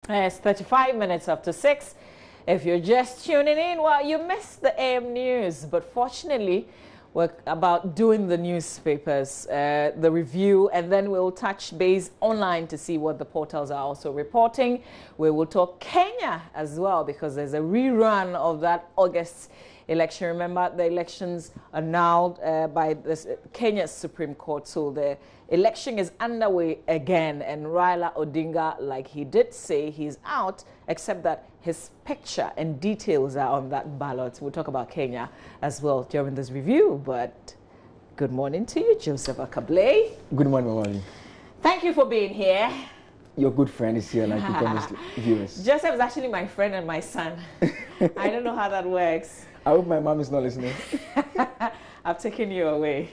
It's 35 minutes after 6. If you're just tuning in, well, you missed the AM news. But fortunately, we're about doing the newspapers, the review, and then we'll touch base online to see what the portals are also reporting. We will talk Kenya as well, because there's a rerun of that August election. Remember, the elections are now by the Kenya's Supreme Court, so the election is underway again, and Raila Odinga, like he did say, he's out, except that his picture and details are on that ballot. We'll talk about Kenya as well during this review, but good morning to you, Joseph Akable. Good morning, Mama. Thank you for being here. Your good friend is here, like you promised viewers. Joseph is actually my friend and my son. I don't know how that works. I hope my mom is not listening. I've taken you away.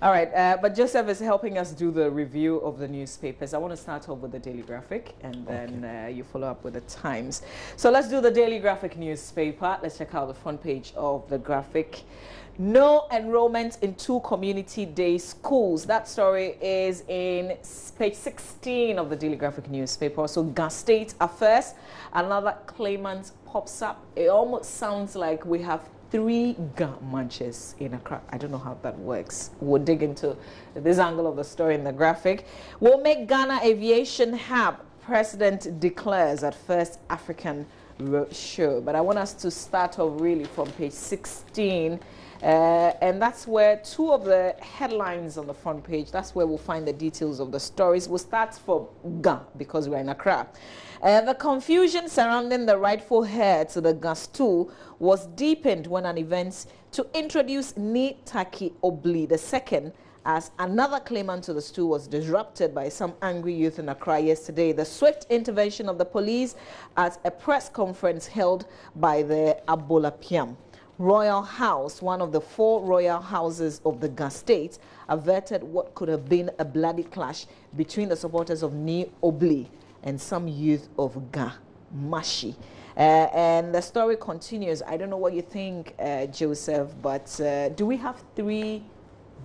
All right, but Joseph is helping us do the review of the newspapers. I want to start off with the Daily Graphic, and then you follow up with the Times. So let's do the Daily Graphic newspaper. Let's check out the front page of the Graphic. No enrollment in 2 community day schools. That story is in page 16 of the Daily Graphic newspaper. So Gas State Affairs, another claimant pops up. It almost sounds like we have 3 manches in Accra. I don't know how that works. We'll dig into this angle of the story in the Graphic. We'll make Ghana aviation hub, President declares at first African road show. But I want us to start off really from page 16. And that's where 2 of the headlines on the front page, that's where we'll find the details of the stories. We'll start from Ga, because we're in Accra. The confusion surrounding the rightful heir to the gas tool was deepened when an event to introduce Ni Taki Obli II as another claimant to the stool was disrupted by some angry youth in Accra yesterday. The swift intervention of the police at a press conference held by the Abolapiam Royal House, one of the 4 royal houses of the Gas State, averted what could have been a bloody clash between the supporters of Ni Obli and some youth of Ga Mashi. And the story continues. I don't know what you think, Joseph, but do we have 3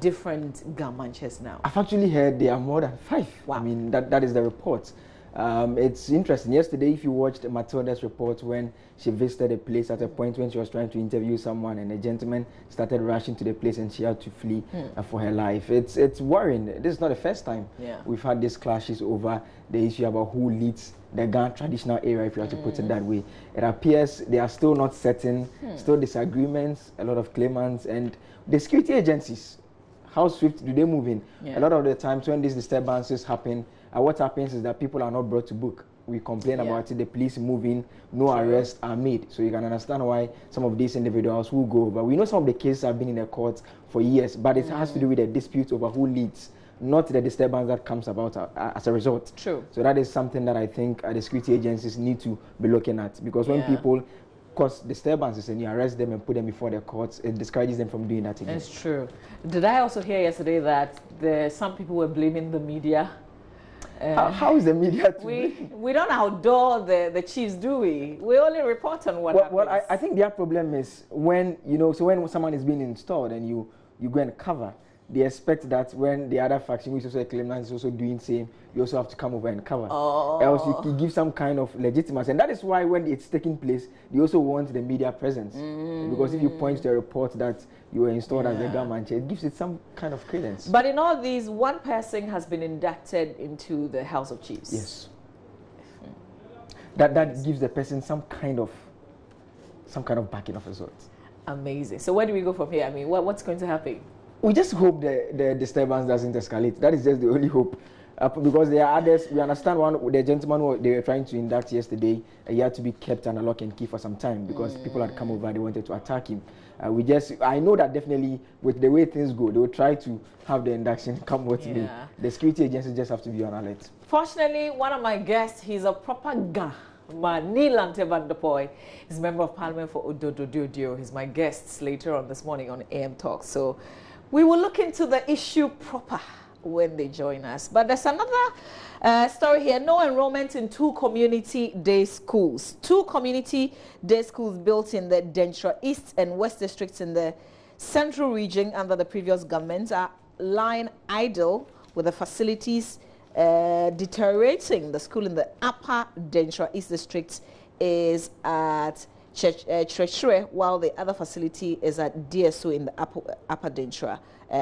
different Ga manches now? I've actually heard there are more than 5. Wow. I mean, that is the report. It's interesting. Yesterday, if you watched Matilda's report when she visited a place at a point when she was trying to interview someone and a gentleman started rushing to the place and she had to flee for her life. It's worrying. This is not the first time we've had these clashes over the issue about who leads the Ghana traditional area, if you have to put it that way. It appears they are still not certain, still disagreements, a lot of claimants, and the security agencies, how swift do they move in? A lot of the times when these disturbances happen, what happens is that people are not brought to book. We complain about it, the police move in, no arrests are made. So you can understand why some of these individuals will go. But we know some of the cases have been in the courts for years, but it has to do with the dispute over who leads, not the disturbance that comes about as a result. True. So that is something that I think the security agencies need to be looking at, because when people cause disturbances and you arrest them and put them before the courts, it discourages them from doing that again. It's true. Did I also hear yesterday that some people were blaming the media? How is the media we don't outdoor the chiefs, do we? We only report on what happens. Well, I think their problem is when, so when someone is being installed and you go and cover, they expect that when the other faction, which is also a claimant, is also doing same, you also have to come over and cover. Else you give some kind of legitimacy. And that is why when it's taking place, they also want the media presence. Because if you point to a report that you were installed as a government, it gives it some kind of credence. But in all these, one person has been inducted into the House of Chiefs. Yes. That gives the person some kind of backing of results. Amazing. So where do we go from here? I mean, what's going to happen? We just hope the disturbance doesn't escalate. That is just the only hope. Because there are others. We understand the gentleman who they were trying to induct yesterday, he had to be kept under lock and key for some time because people had come over, they wanted to attack him. I know that definitely with the way things go, they will try to have the induction come what may. The security agencies just have to be on alert. Fortunately, one of my guests, he's a proper Ga. Manilante Van der Poy is Member of Parliament for Odododio. He's my guest later on this morning on AM Talk. So we will look into the issue proper when they join us. But there's another story here. No enrollment in 2 community day schools. 2 community day schools built in the Dentra East and West districts in the Central region under the previous government are lying idle with the facilities deteriorating. The school in the Upper Dentra East District is at Chrechere, while the other facility is at DSO in the Upper Dentra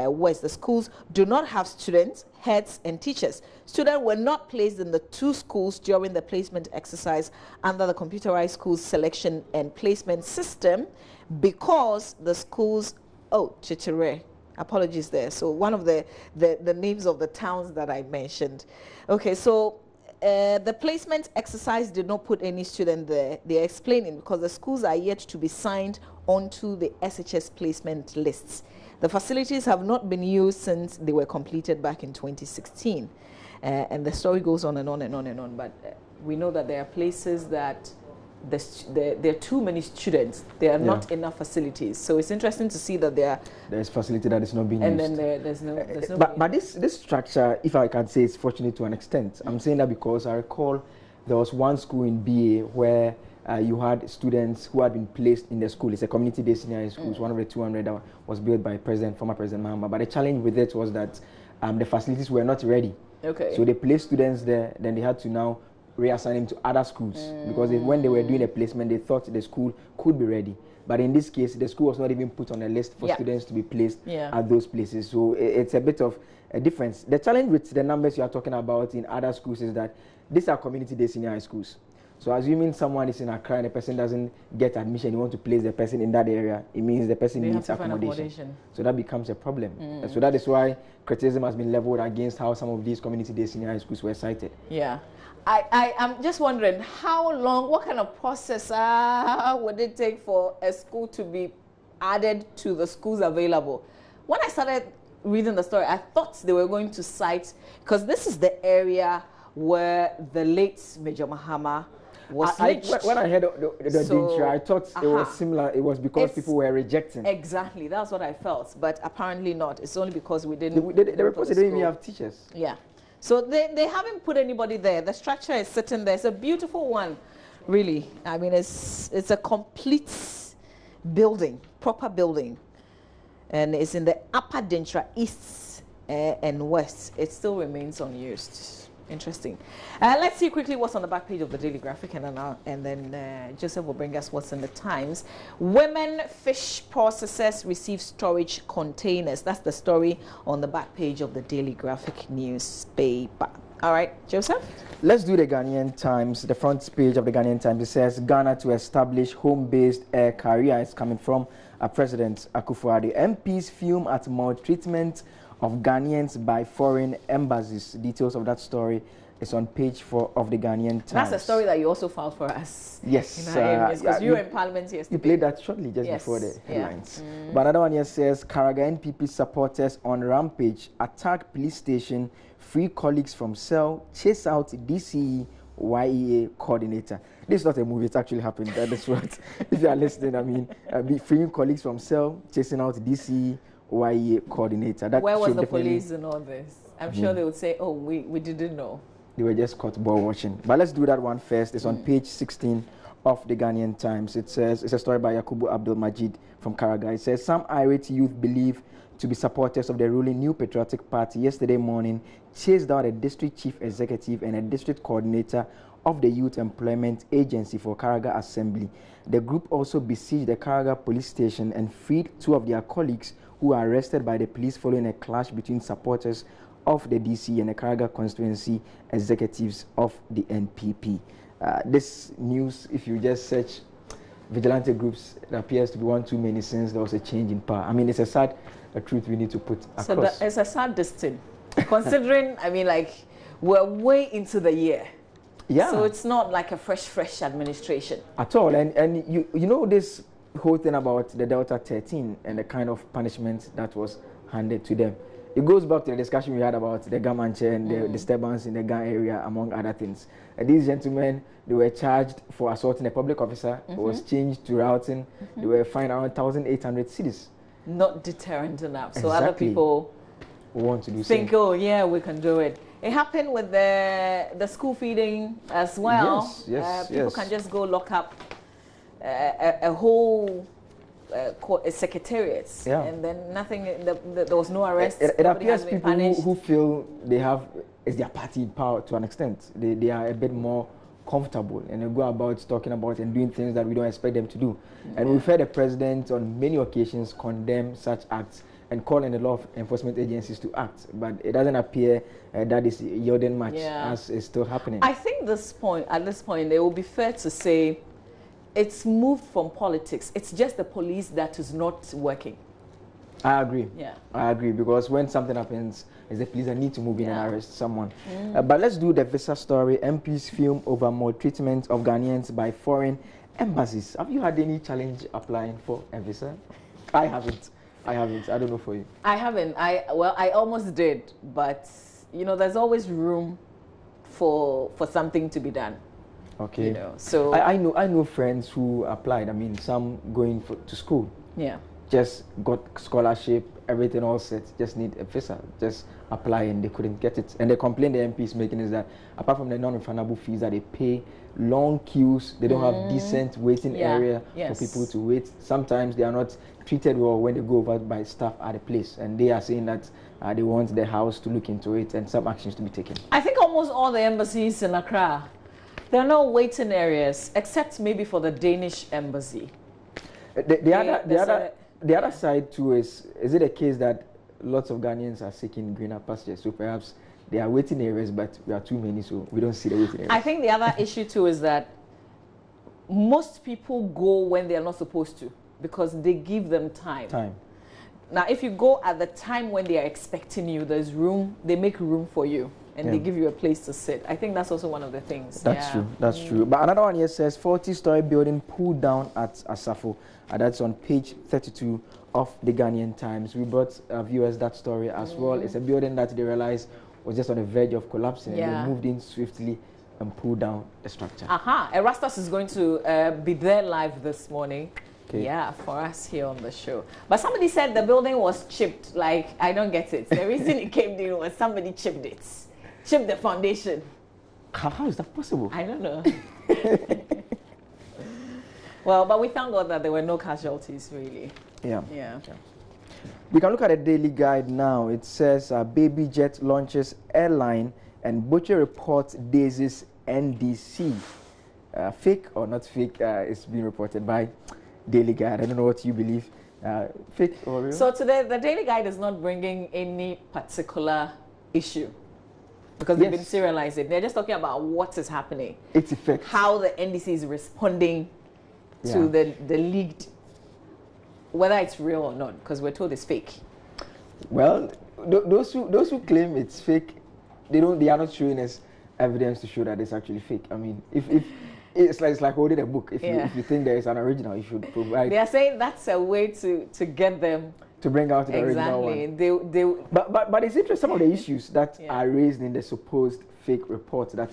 West. The schools do not have students, heads, and teachers. Students were not placed in the two schools during the placement exercise under the computerized school selection and placement system because the schools, Chrechere. Apologies there. So one of the names of the towns that I mentioned. Okay, so the placement exercise did not put any student there. They're explaining because the schools are yet to be signed onto the SHS placement lists. The facilities have not been used since they were completed back in 2016. And the story goes on and on and on and on. But we know that there are places that there are too many students. There are not enough facilities. So it's interesting to see that there's facility that is not being used. And then there's no. But this structure, if I can say, is fortunate to an extent. I'm saying that because I recall there was one school in BA where you had students who had been placed in the school. It's a community-based senior high school. It's one of the 200 that was built by former President Mahama. But the challenge with it was that the facilities were not ready. Okay. So they placed students there. Then they had to now reassign them to other schools because when they were doing a placement, they thought the school could be ready. But in this case, the school was not even put on a list for students to be placed at those places. So it's a bit of a difference. The challenge with the numbers you are talking about in other schools is that these are community-based senior high schools. So assuming someone is in Accra and the person doesn't get admission, you want to place the person in that area, it means the person needs accommodation. So that becomes a problem. So that is why criticism has been leveled against how some of these community-based senior high schools were cited. Yeah. I'm just wondering how long, what kind of process would it take for a school to be added to the schools available? When I started reading the story, I thought they were going to cite, because this is the area where the late Major Mahama was lynched. When I heard the danger, I thought it was similar. It was because people were rejecting. Exactly, that's what I felt. But apparently not. It's only because we didn't. The report said they didn't even have teachers. Yeah. So they haven't put anybody there. The structure is sitting there. It's a beautiful one, really. I mean, it's a complete building, proper building. And it's in the Upper Dentra East and West. It still remains unused. Interesting. Let's see quickly what's on the back page of the Daily Graphic, and then Joseph will bring us what's in the Times. Women fish processors receive storage containers. That's the story on the back page of the Daily Graphic newspaper. All right, Joseph? Let's do the Ghanaian Times. The front page of the Ghanaian Times, it says Ghana to establish home-based air carrier. It's coming from President Akufo-Addo. MPs fume at maltreatment of Ghanaians by foreign embassies. Details of that story is on page 4 of the Ghanaian Times. That's a story that you also filed for us. Yes. Because you were in Parliament yesterday. You played that shortly just before the headlines. But another one here says Karaga NPP supporters on rampage, attack police station, free colleagues from cell, chase out DCE YEA coordinator. This is not a movie, it actually happened. That is what, if you are listening, I mean, be freeing colleagues from cell, chasing out DCE YEA coordinator. That Where was the police in all this? I'm sure they would say, oh, we didn't know. They were just caught ball watching. But let's do that one first. It's on page 16 of the Ghanaian Times. It says, it's a story by Yakubu Abdul Majid from Karaga. It says, some irate youth believe to be supporters of the ruling New Patriotic Party yesterday morning chased out a district chief executive and a district coordinator of the Youth Employment Agency for Karaga Assembly. The group also besieged the Karaga police station and freed 2 of their colleagues who were arrested by the police following a clash between supporters of the DC and the Karaga constituency executives of the NPP. This news, if you just search vigilante groups, it appears to be one too many since there was a change in power. I mean, it's a sad truth we need to put across. So it's a sad destiny, considering, I mean, like, we're way into the year. Yeah. So it's not like a fresh administration. At all. And you know this whole thing about the Delta 13 and the kind of punishment that was handed to them. It goes back to the discussion we had about the Gamanche and the disturbance in the Gan area, among other things. And these gentlemen, they were charged for assaulting a public officer. It was changed to routing. They were fined around 1,800 cedis. Not deterrent enough. So other people want to do think, oh yeah, we can do it. It happened with the school feeding as well. Yes, people can just go lock up a whole secretariats, Yeah. and then nothing. There was no arrest. It Nobody appears has been people punished. who feel they have is their party in power to an extent. They are a bit more comfortable and they go about talking about and doing things that we don't expect them to do. And we've heard the president on many occasions condemn such acts and call on the law enforcement agencies to act, but it doesn't appear that is yielding much as is still happening. I think at this point, it will be fair to say it's moved from politics. It's just the police that is not working. I agree. Yeah. I agree, because when something happens, it's the police that need to move in and arrest someone. But let's do the visa story. MPs film over maltreatment of Ghanaians by foreign embassies. Have you had any challenge applying for a visa? I haven't. I don't know for you. I haven't. I almost did, but you know, there's always room for something to be done. Okay. You know, so I know friends who applied. I mean, some going to school. Yeah. Just got scholarship, everything all set, just need a visa, just apply, and they couldn't get it. And the complaint the MP is making is that apart from the non-refundable fees that they pay, long queues, they don't have decent waiting area for people to wait. Sometimes they are not treated well when they go over by staff at the place, and they are saying that they want the house to look into it and some actions to be taken. I think almost all the embassies in Accra, there are no waiting areas except maybe for the Danish embassy. The other side too is it a case that lots of Ghanaians are seeking greener pastures? So perhaps there are waiting areas, but we are too many, so we don't see the waiting areas. I think the other issue too is that most people go when they are not supposed to because they give them time. Now, if you go at the time when they are expecting you, there's room, they make room for you. And they give you a place to sit. I think that's also one of the things. That's true. That's true. But another one here says 40-story building pulled down at Asafo. That's on page 32 of the Ghanaian Times. We brought viewers that story as well. It's a building that they realized was just on the verge of collapsing. And they moved in swiftly and pulled down the structure. Erastus is going to be there live this morning. Okay. Yeah, for us here on the show. But somebody said the building was chipped. Like, I don't get it. The reason it came down was somebody chipped it. Chip the foundation. How is that possible? I don't know. Well, but we thank God that there were no casualties, really. Yeah. We can look at a daily guide now. It says Baby Jet launches airline and butcher reports dazes NDC. Fake or not fake is being reported by Daily Guide. I don't know what you believe. Fake or real? So today, the Daily Guide is not bringing any particular issue. Because they've been serializing. They're just talking about what is happening. Its effect. How the NDC is responding to the leaked, whether it's real or not, because we're told it's fake. Well, those who claim it's fake, they are not showing us evidence to show that it's actually fake. I mean, if it's like holding a book. If you think there is an original, you should provide. They are saying that's a way to get them to bring out the original one. But it's interesting, some of the issues that are raised in the supposed fake report that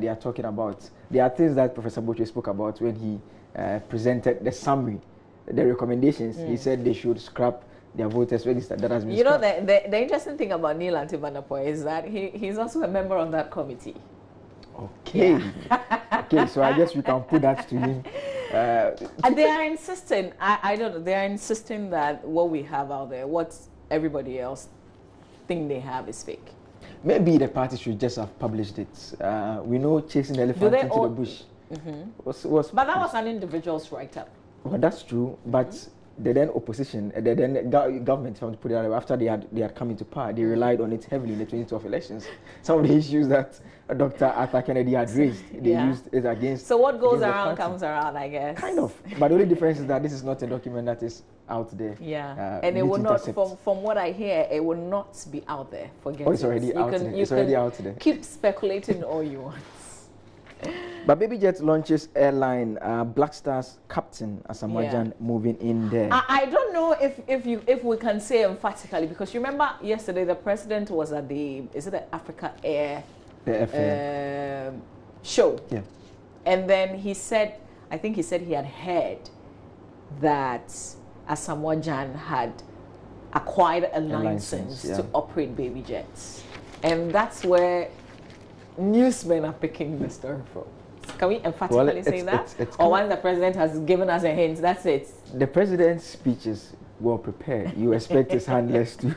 they are talking about. There are things that Professor Boche spoke about when he presented the summary, the recommendations. He said they should scrap their voters register. That has been scrapped. The interesting thing about Neil Antibanapoy is that he's also a member of that committee. Okay. Okay, so I guess we can put that to him. And they are insisting, I don't know, they are insisting that what we have out there, what everybody else think they have is fake. Maybe the party should just have published it. We know chasing the elephant into the bush. But that was an individual's write-up. Well, that's true, but the then opposition, the then government, if I want to put it that way, after they had come into power, they relied on it heavily in the 2012 elections. Some of the issues that Dr. Arthur Kennedy had raised, they used it against. So what goes around comes around, I guess. Kind of. But the only difference is that this is not a document that is out there. Yeah. And it will not, from what I hear, it will not be out there. Forget it. It's already out there. It's already out there. Keep speculating all you want. But Baby Jet launches airline. Black Stars captain Asamoah moving in there. I don't know if we can say emphatically, because you remember yesterday the president was at the Africa Air show. Yeah. And then he said, I think he said he had heard that Asamoah had acquired a license to operate Baby Jets. And that's where newsmen are picking the story from. Can we emphatically say that? Or once the president has given us a hint, that's it? The president's speech is well prepared. You expect his handlers to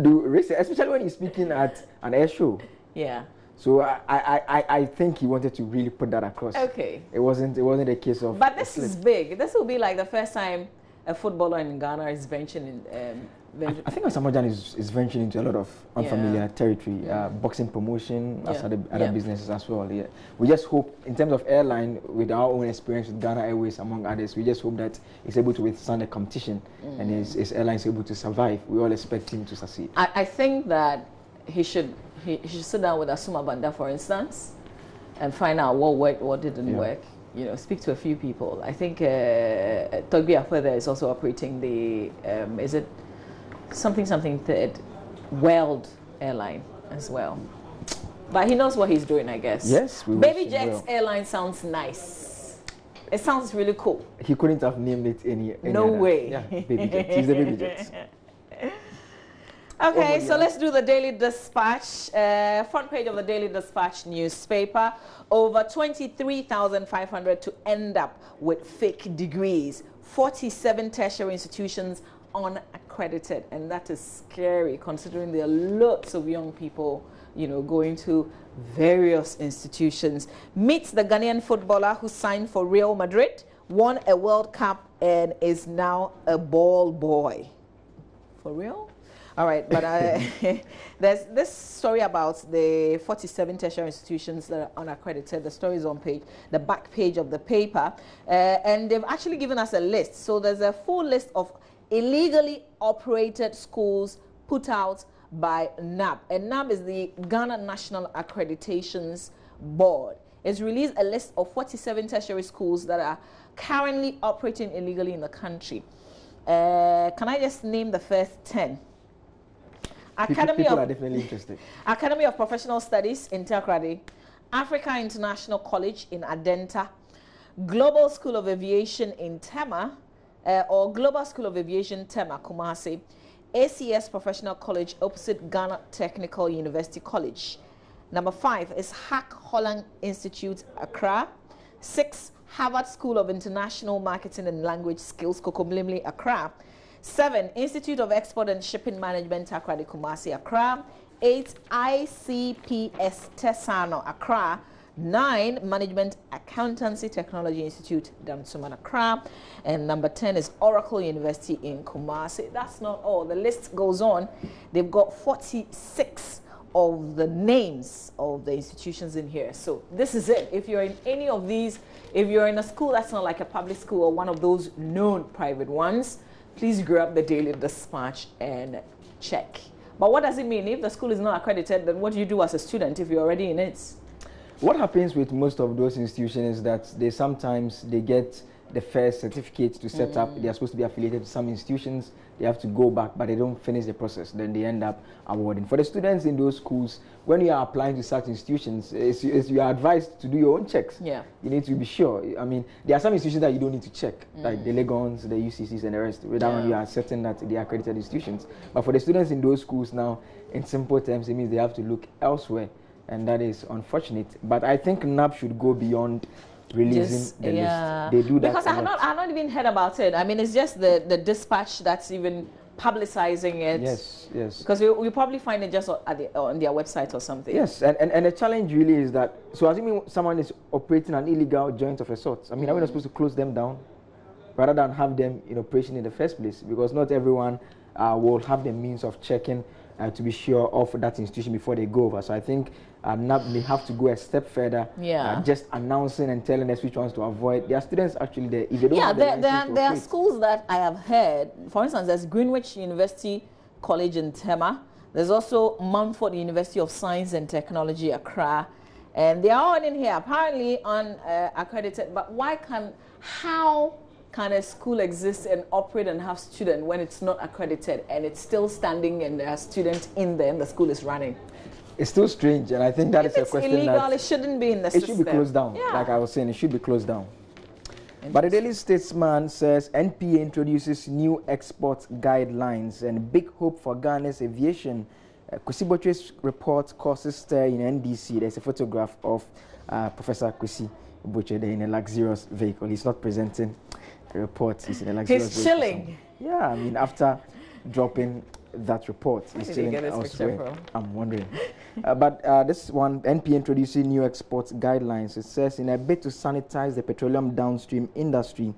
do research, especially when he's speaking at an air show. Yeah. So I think he wanted to really put that across. Okay. It wasn't a case of. But this is big. This will be like the first time a footballer in Ghana is venturing in. I think Asamoah is venturing into a lot of unfamiliar territory, boxing promotion, as other businesses as well. Yeah. We just hope, in terms of airline, with our own experience with Ghana Airways, among others, we just hope that he's able to withstand the competition and his airline is able to survive. We all expect him to succeed. I think that he should sit down with Asuma Banda, for instance, and find out what worked, what didn't work. You know, speak to a few people. I think Togbi Afwede is also operating the, is it something third World Airline as well. But he knows what he's doing, I guess. Yes, we Baby Jet's airline sounds nice. It sounds really cool. He couldn't have named it any no other. way. Yeah, Baby Jet. He's the Baby Jet. Okay, so let's do the Daily Dispatch. Front page of the Daily Dispatch newspaper. Over 23,500 to end up with fake degrees. 47 tertiary institutions unaccredited, and that is scary considering there are lots of young people, you know, going to various institutions. Meet the Ghanaian footballer who signed for Real Madrid, won a World Cup, and is now a ball boy. For real? All right, but there's this story about the 47 tertiary institutions that are unaccredited. The story is on the back page of the paper, and they've actually given us a list. So there's a full list of illegally operated schools put out by NAB. And NAB is the Ghana National Accreditations Board. It's released a list of 47 tertiary schools that are currently operating illegally in the country. Can I just name the first 10? People are definitely interested. Academy of Professional Studies in Takoradi, Africa International College in Adenta, Global School of Aviation in Tema, or Global School of Aviation Tema, Kumasi, ACS Professional College opposite Ghana Technical University College. Number 5 is Hack Holland Institute, Accra. 6, Harvard School of International Marketing and Language Skills, Kokomlimli, Accra. 7, Institute of Export and Shipping Management, Takoradi, Kumasi, Accra. 8, ICPS Tesano, Accra. 9, Management Accountancy Technology Institute, Damsuman, Accra. And number 10 is Oracle University in Kumasi. That's not all. The list goes on. They've got 46 of the names of the institutions in here. So this is it. If you're in any of these, if you're in a school that's not like a public school or one of those known private ones, please grab the Daily Dispatch and check. But what does it mean? If the school is not accredited, then what do you do as a student if you're already in it? What happens with most of those institutions is that they get the first certificate to set up. They are supposed to be affiliated to some institutions. They have to go back, but they don't finish the process. Then they end up awarding. For the students in those schools, when you are applying to such institutions, you are advised to do your own checks. Yeah. You need to be sure. I mean, there are some institutions that you don't need to check, like the Legons, the UCCs, and the rest. With that one, you are certain that they are accredited institutions. But for the students in those schools now, in simple terms, it means they have to look elsewhere. And that is unfortunate. But I think NAB should go beyond releasing the list. They do that because I have not even heard about it. I mean, it's just the dispatch that's even publicizing it. Yes, yes. Because we probably find it just on their website or something. Yes, and the challenge really is that, so assuming someone is operating an illegal joint of a sort, I mean, are we not supposed to close them down rather than have them in operation in the first place? Because not everyone will have the means of checking to be sure of that institution before they go over. So I think NAB may have to go a step further, just announcing and telling us which ones to avoid. There are students actually there. If they don't have there are schools that I have heard. For instance, there's Greenwich University College in Tema. There's also Mountford University of Science and Technology, Accra. And they are all in here, apparently unaccredited. But how can a school exist and operate and have students when it's not accredited and it's still standing and there are students in there and the school is running? It's still strange, and I think that is a question illegal, that it shouldn't be in the system. It should be closed down. Like I was saying, it should be closed down. But the Daily Statesman says NPA introduces new export guidelines and big hope for Ghana's aviation Kwesi Botwe's report causes stir in NDC. There's a photograph of Professor Kwesi Botwe there in a luxurious vehicle. He's not presenting a report. He's in a luxurious He's vehicle. chilling. Yeah, I mean, after dropping that report, he's chilling elsewhere. I'm wondering. But this one, NP introducing new export guidelines. It says, in a bid to sanitize the petroleum downstream industry,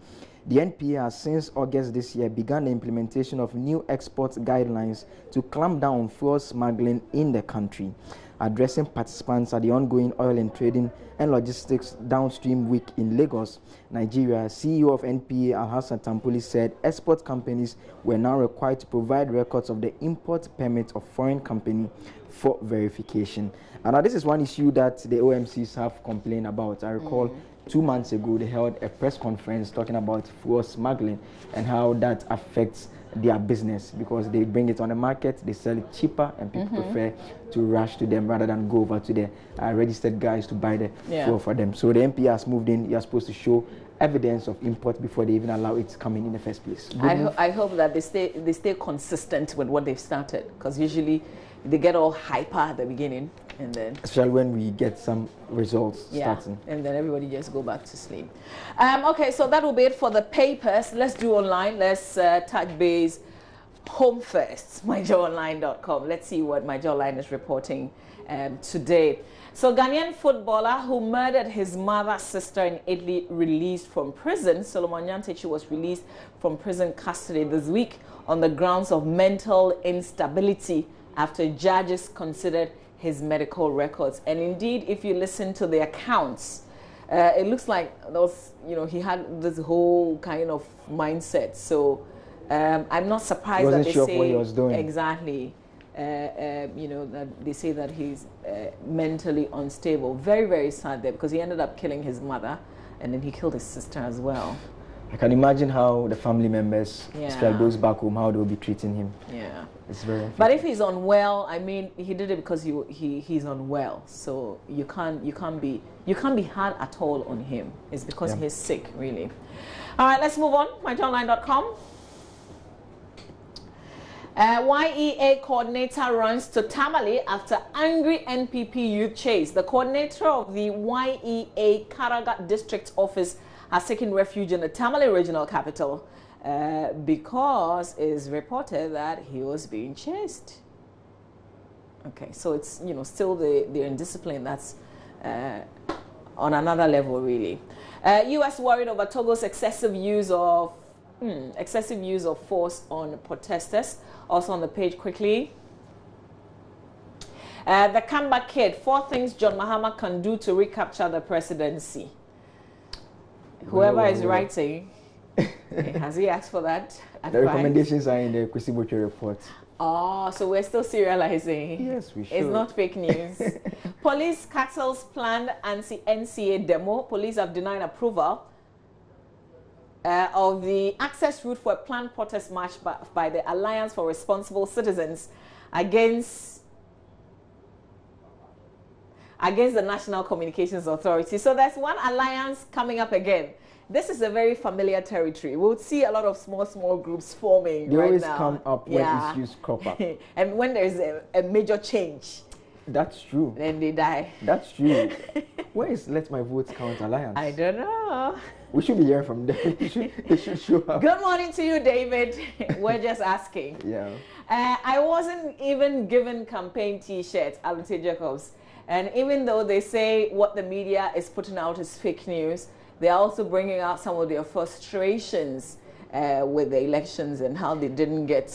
the NPA has since August this year begun the implementation of new export guidelines to clamp down on fuel smuggling in the country. Addressing participants at the ongoing oil and trading and logistics downstream week in Lagos, Nigeria, CEO of NPA Alhassan Tampoli said export companies were now required to provide records of the import permit of foreign company for verification. And now this is one issue that the OMCs have complained about. I recall 2 months ago they held a press conference talking about fuel smuggling and how that affects their business, because they bring it on the market, they sell it cheaper, and people prefer to rush to them rather than go over to the registered guys to buy the fuel for them. So the MP has moved in. You're supposed to show evidence of import before they even allow it to come in the first place. I hope that they stay consistent with what they've started, because usually they get all hyper at the beginning, and then especially when we get some results starting, and then everybody just go back to sleep. Okay, so that will be it for the papers. Let's do online. Let's touch base home first. MyJoyOnline.com. Let's see what MyJoyOnline is reporting today. So, Ghanaian footballer who murdered his mother's sister in Italy released from prison. Solomon Nyantechi was released from prison custody this week on the grounds of mental instability after judges considered his medical records. And indeed, if you listen to the accounts, it looks like those, he had this whole kind of mindset. So I'm not surprised that they say what he was doing. Exactly. That they say that he's mentally unstable. Very, very sad there, because he ended up killing his mother, and then he killed his sister as well. I can imagine how the family members, especially those back home, how they'll be treating him. Yeah. It's very. But if he's unwell, I mean, he did it because he's unwell. So you can't be hard at all on him. It's because he's sick, really. All right, let's move on. MyJoyOnline.com. YEA coordinator runs to Tamale after angry NPP youth chase. The coordinator of the YEA Karaga district office has taken refuge in the Tamale regional capital because it's reported that he was being chased. Okay, so it's, still the indiscipline that's on another level, really. U.S. worried over Togo's excessive use of force on protesters. Also on the page quickly. The Kamba Kid, 4 things John Mahama can do to recapture the presidency. Whoever is writing, has he asked for that advice? The recommendations are in the Kwesi Botwe report. Oh, so we're still serializing. Yes, we should. It's not fake news. Police cancels planned NCA demo. Police have denied approval of the access route for a planned protest march by the Alliance for Responsible Citizens against the National Communications Authority. So there's one alliance coming up again. This is a very familiar territory. We'll see a lot of small groups forming they right always now. Come up when issues crop up. And when there's a major change. That's true. Then they die. That's true. Where is Let My Vote Count Alliance? I don't know. We should be hearing from them. They should show up. Good morning to you, David. We're just asking. Yeah. I wasn't even given campaign T-shirts, Alante Jacobs. And even though they say what the media is putting out is fake news, they're also bringing out some of their frustrations with the elections and how they didn't get,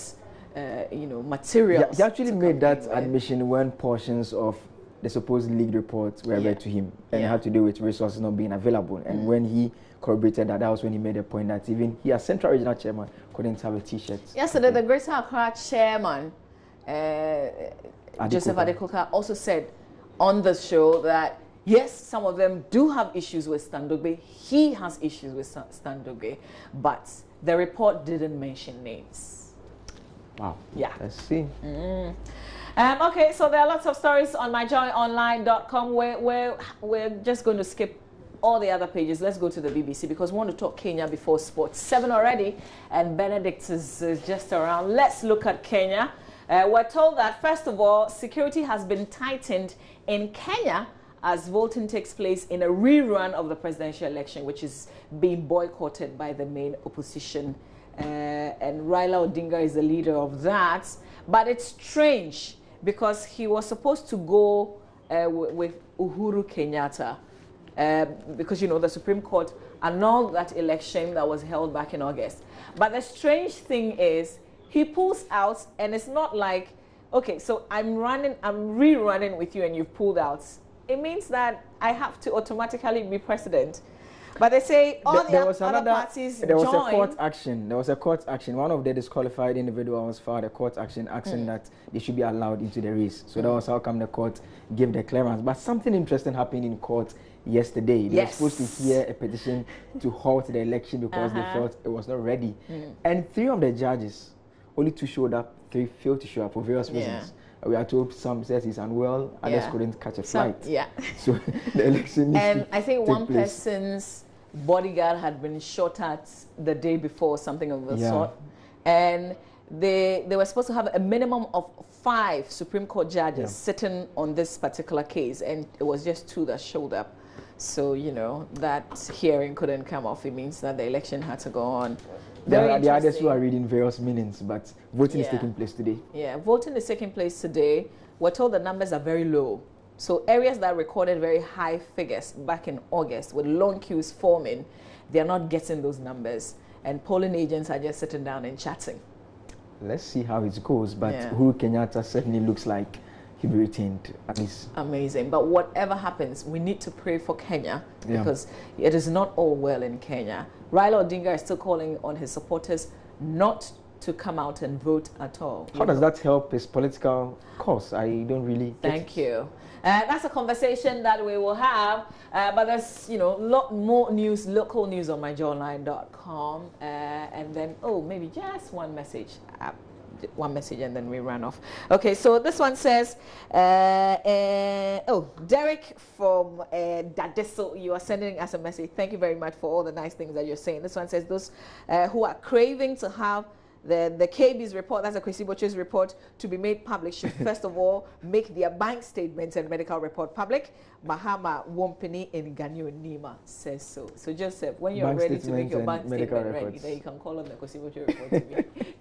materials. Yeah, he actually made that admission when portions of the supposed leaked reports were read to him, and it had to do with resources not being available. And when he corroborated that, that was when he made a point that even he, as Central Regional Chairman, couldn't have a T-shirt. Yesterday, the Greater Accra Chairman, Joseph Adekoka, also said on the show that yes, some of them do have issues with Standogbe. He has issues with Standogbe, but the report didn't mention names. Wow. Yeah. Let's see. Okay, so there are lots of stories on myjoyonline.com where we're just going to skip all the other pages. Let's go to the BBC because we want to talk Kenya before sports. 7 already, and Benedict is just around. Let's look at Kenya. We're told that, first of all, security has been tightened in Kenya as voting takes place in a rerun of the presidential election, which is being boycotted by the main opposition. And Raila Odinga is the leader of that. But it's strange because he was supposed to go with Uhuru Kenyatta. Because, you know, the Supreme Court annulled that election that was held back in August. But the strange thing is, he pulls out, and it's not like, okay, so I'm rerunning with you and you've pulled out. It means that I have to automatically be president. But they say all the other parties There was join. a court action. There was a court action. One of the disqualified individuals filed a court action asking that they should be allowed into the race. So that was how come the court gave the clearance. But something interesting happened in court yesterday. They were supposed to hear a petition to halt the election because they felt it was not ready. And 3 of the judges, only 2 showed up, 3 failed to show up for various reasons. We are told some says he's unwell, others couldn't catch a flight. So the election and I think one person's bodyguard had been shot at the day before, something of the sort. And they were supposed to have a minimum of 5 Supreme Court judges sitting on this particular case, and it was just 2 that showed up. So, you know, that hearing couldn't come off. It means that the election had to go on. There are the others who are reading various meanings, but voting is taking place today. Yeah, voting is taking place today. We're told the numbers are very low. So areas that recorded very high figures back in August with long queues forming, they're not getting those numbers. And polling agents are just sitting down and chatting. Let's see how it goes, but Uhuru Kenyatta certainly looks like he'll be retained, at least. Amazing. But whatever happens, we need to pray for Kenya because it is not all well in Kenya. Raila Odinga is still calling on his supporters not to come out and vote at all. How does that help his political cause? I don't really get Thank you. That's a conversation that we will have, but there's, you know, a lot more news, local news on myjoyline.com, and then, maybe just one message and then we run off. Okay, so this one says, Derek from Dadeso, you are sending us a message. Thank you very much for all the nice things that you're saying. This one says, those who are craving to have the KB's report, that's a Kwesi Boche's report, to be made public should first of all make their bank statements and medical report public. Mahama Wompini in Ganyo Nima says so. So Joseph, when you're ready to make your bank statement ready, then you can call on the Kwesi Boche report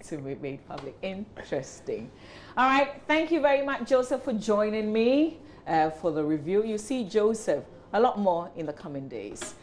to be made public. Interesting. All right, thank you very much, Joseph, for joining me for the review. You see, Joseph, a lot more in the coming days.